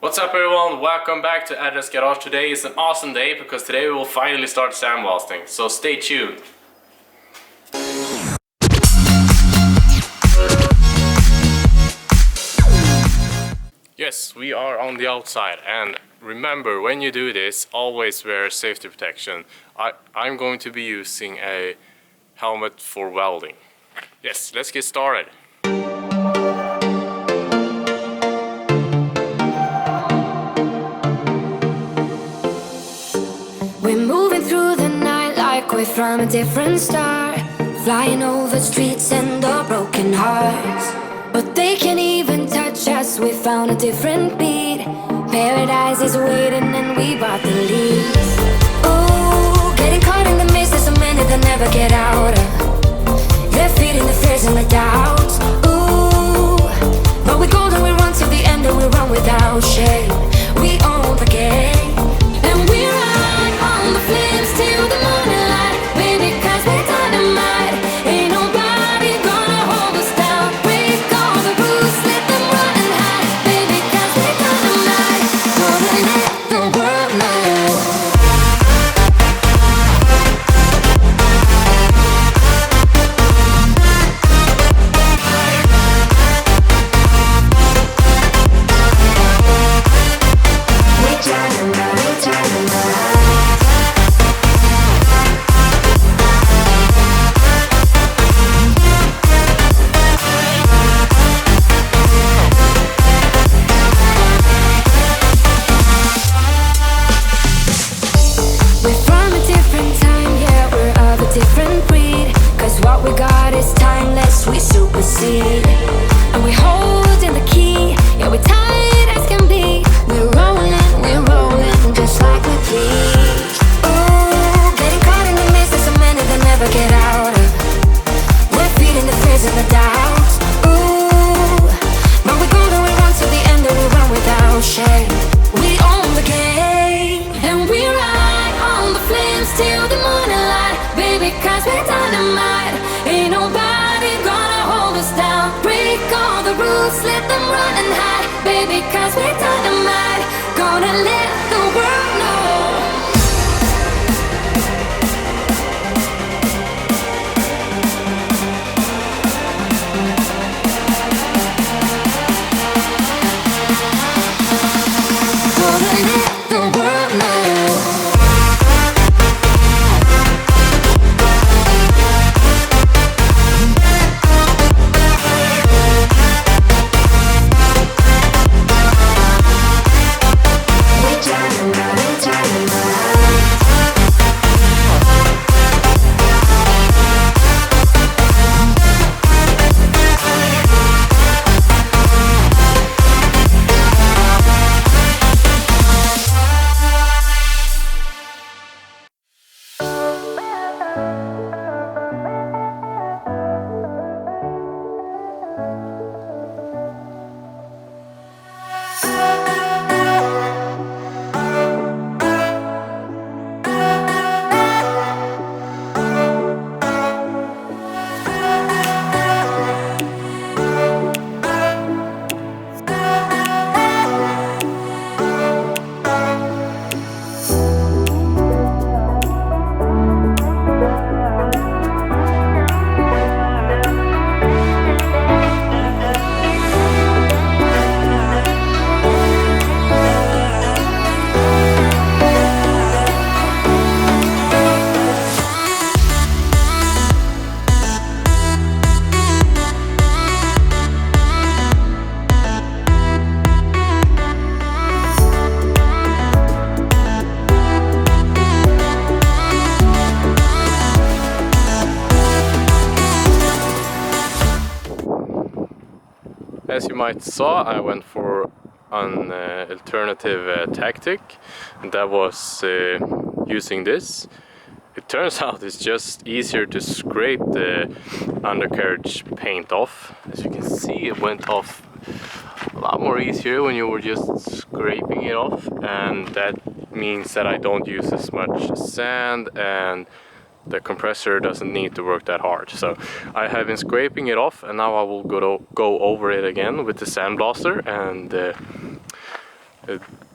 What's up everyone, welcome back to Address Garage. Today is an awesome day because today we will finally start sandblasting, so stay tuned. Yes, we are on the outside, and remember, when you do this, always wear safety protection. I'm going to be using a helmet for welding. Yes, let's get started. We're moving through the night like we're from a different star, flying over streets and our broken hearts. But they can't even touch us, we found a different beat. Paradise is waiting and we bought the leaves. Ooh, getting caught in the mist, there's so many that never get out of. They're feeding the fears and the doubts. Ooh, but we go and we run till the end and we run without shame. We own the game, and we ride on the flames till the morning light. Baby, 'cause we're dynamite. Ain't nobody gonna hold us down. Break all the rules, let them run and hide. Baby, 'cause we're dynamite. Gonna let the world know. We're from a different time, yeah, we're of a different breed. 'Cause what we got is timeless, we supersede. And we hold in the key, yeah, we're tight as can be. We're rolling, just like we please. Ooh, getting caught in the mist, there's so many that never get out of. We're feeding the fears and the doubts. Ooh, but we go and we run till the end and we run without shame. We own the game, and we ride on the flames till the morning light. Baby, 'cause we're dynamite. Ain't nobody gonna hold us down. Break all the rules, let them run and hide. Baby, 'cause we're dynamite. Gonna let the world know. Gonna let the world know. As you might saw, I went for an alternative tactic, and that was using this. It turns out it's just easier to scrape the undercarriage paint off. As you can see, it went off a lot more easier when you were just scraping it off, and that means that I don't use as much sand and the compressor doesn't need to work that hard. So I have been scraping it off, and now I will go over it again with the sandblaster and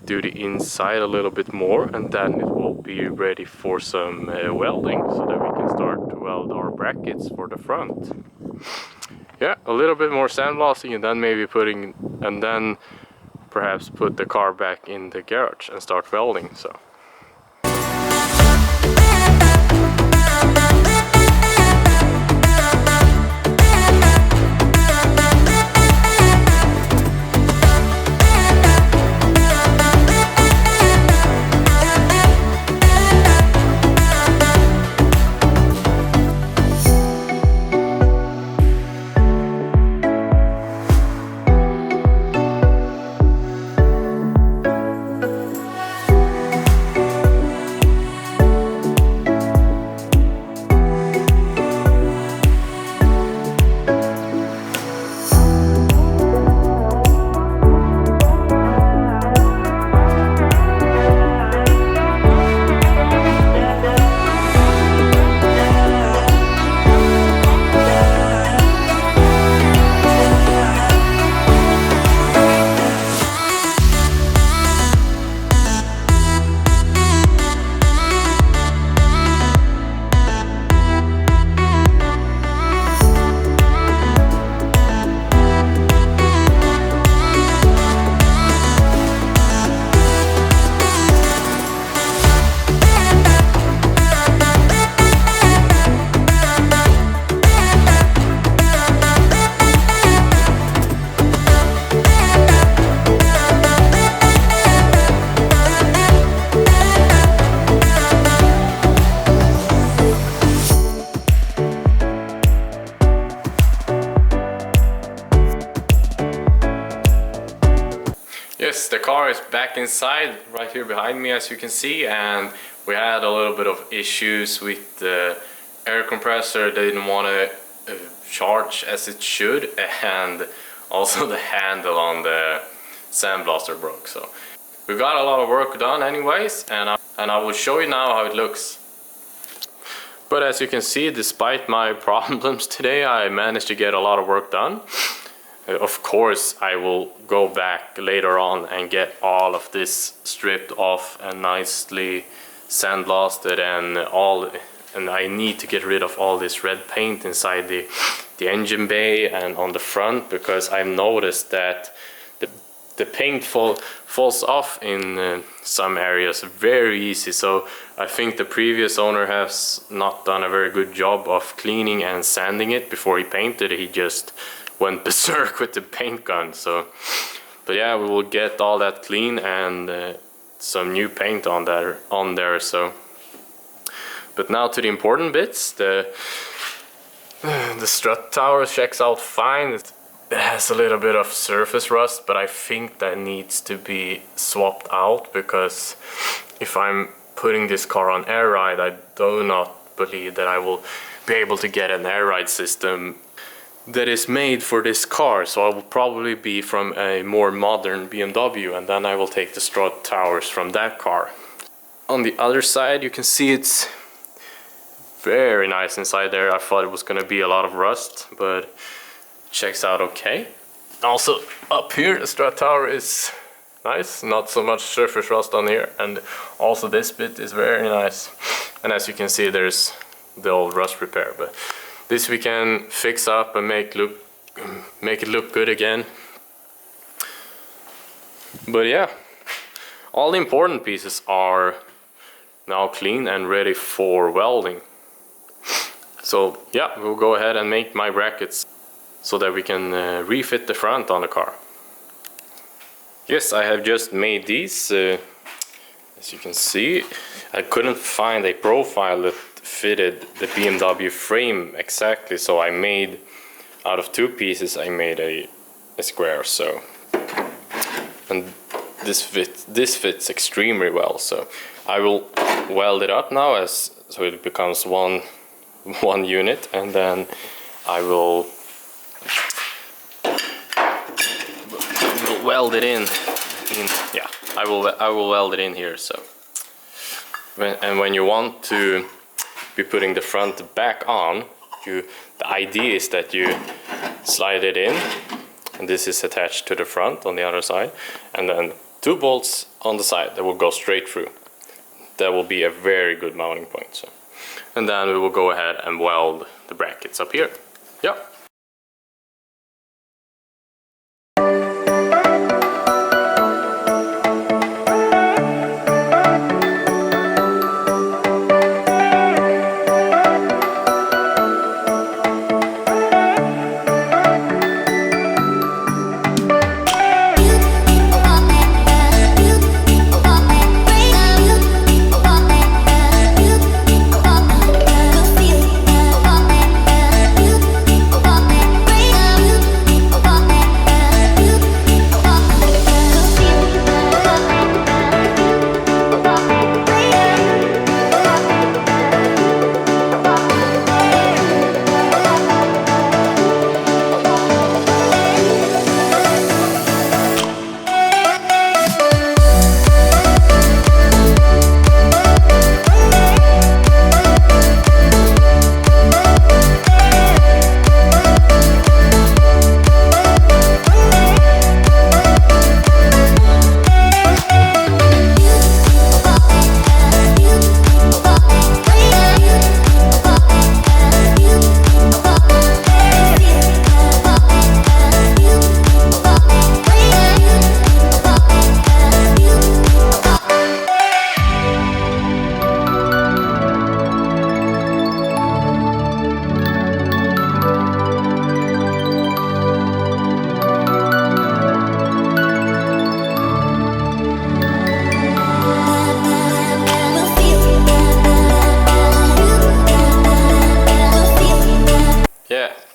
do the inside a little bit more, and then it will be ready for some welding, so that we can start to weld our brackets for the front. Yeah, a little bit more sandblasting, and then maybe perhaps put the car back in the garage and start welding. So yes, the car is back inside right here behind me, as you can see, and we had a little bit of issues with the air compressor. They didn't want to charge as it should, and also the handle on the sandblaster broke. So we got a lot of work done anyways, and I will show you now how it looks. But as you can see, despite my problems today, I managed to get a lot of work done. Of course, I will go back later on and get all of this stripped off and nicely sandblasted and I need to get rid of all this red paint inside the engine bay and on the front, because I've noticed that the paint falls off in some areas very easy. So I think the previous owner has not done a very good job of cleaning and sanding it before he painted. He just went berserk with the paint gun. So, but yeah, we will get all that clean and some new paint on there. So, but now to the important bits. The strut tower checks out fine. It has a little bit of surface rust, but I think that needs to be swapped out, because if I'm putting this car on air ride, I do not believe that I will be able to get an air ride system that is made for this car. So I will probably be from a more modern BMW, and then I will take the strut towers from that car. On the other side, you can see it's very nice inside there. I thought it was going to be a lot of rust, but it checks out okay. Also up here, the strut tower is nice, not so much surface rust on here, and also this bit is very nice. And as you can see, there's the old rust repair, but this we can fix up and make it look good again. But yeah, all the important pieces are now clean and ready for welding. So yeah, we'll go ahead and make my brackets so that we can refit the front on the car. Yes, I have just made these. As you can see, I couldn't find a profile that fitted the BMW frame exactly, so I made, out of two pieces, I made a square. So, and this fits extremely well. So I will weld it up now so it becomes one unit, and then I will weld it in. Yeah, I will weld it in here. So when you want to be putting the front back on, the idea is that you slide it in, and this is attached to the front on the other side, and then 2 bolts on the side that will go straight through. That will be a very good mounting point. So. And then we will go ahead and weld the brackets up here. Yeah.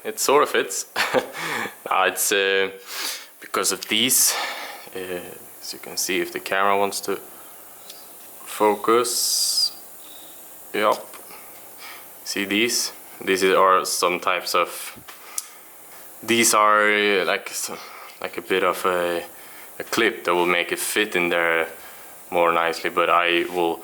It sort of fits. It's because of these, as you can see if the camera wants to focus. Yep. See these? These are some types of, these are like a bit of a clip that will make it fit in there more nicely, but I will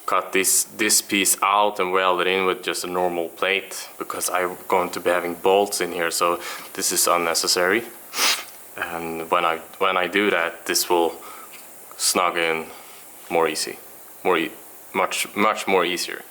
cut this piece out and weld it in with just a normal plate because I'm going to be having bolts in here, so this is unnecessary. And when I do that, this will snug in more easy, much more easier.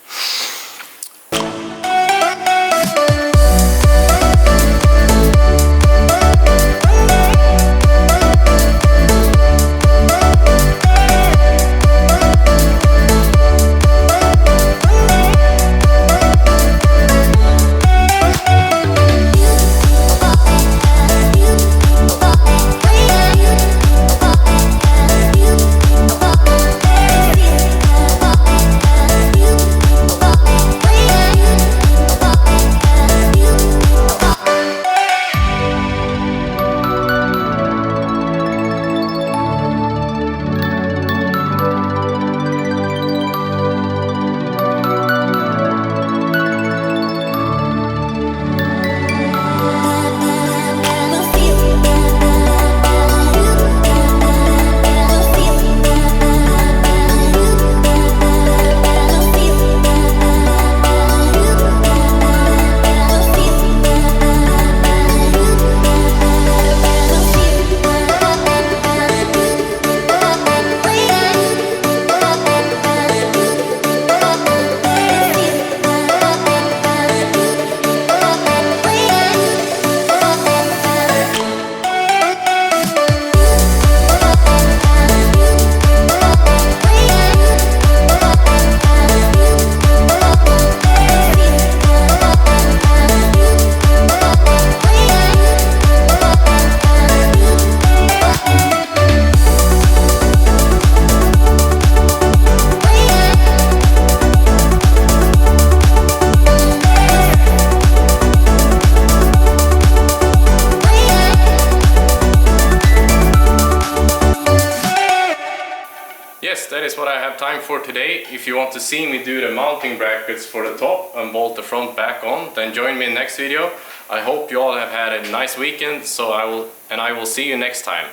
Yes, that is what I have time for today. If you want to see me do the mounting brackets for the top and bolt the front back on, then join me in the next video. I hope you all have had a nice weekend, I will see you next time.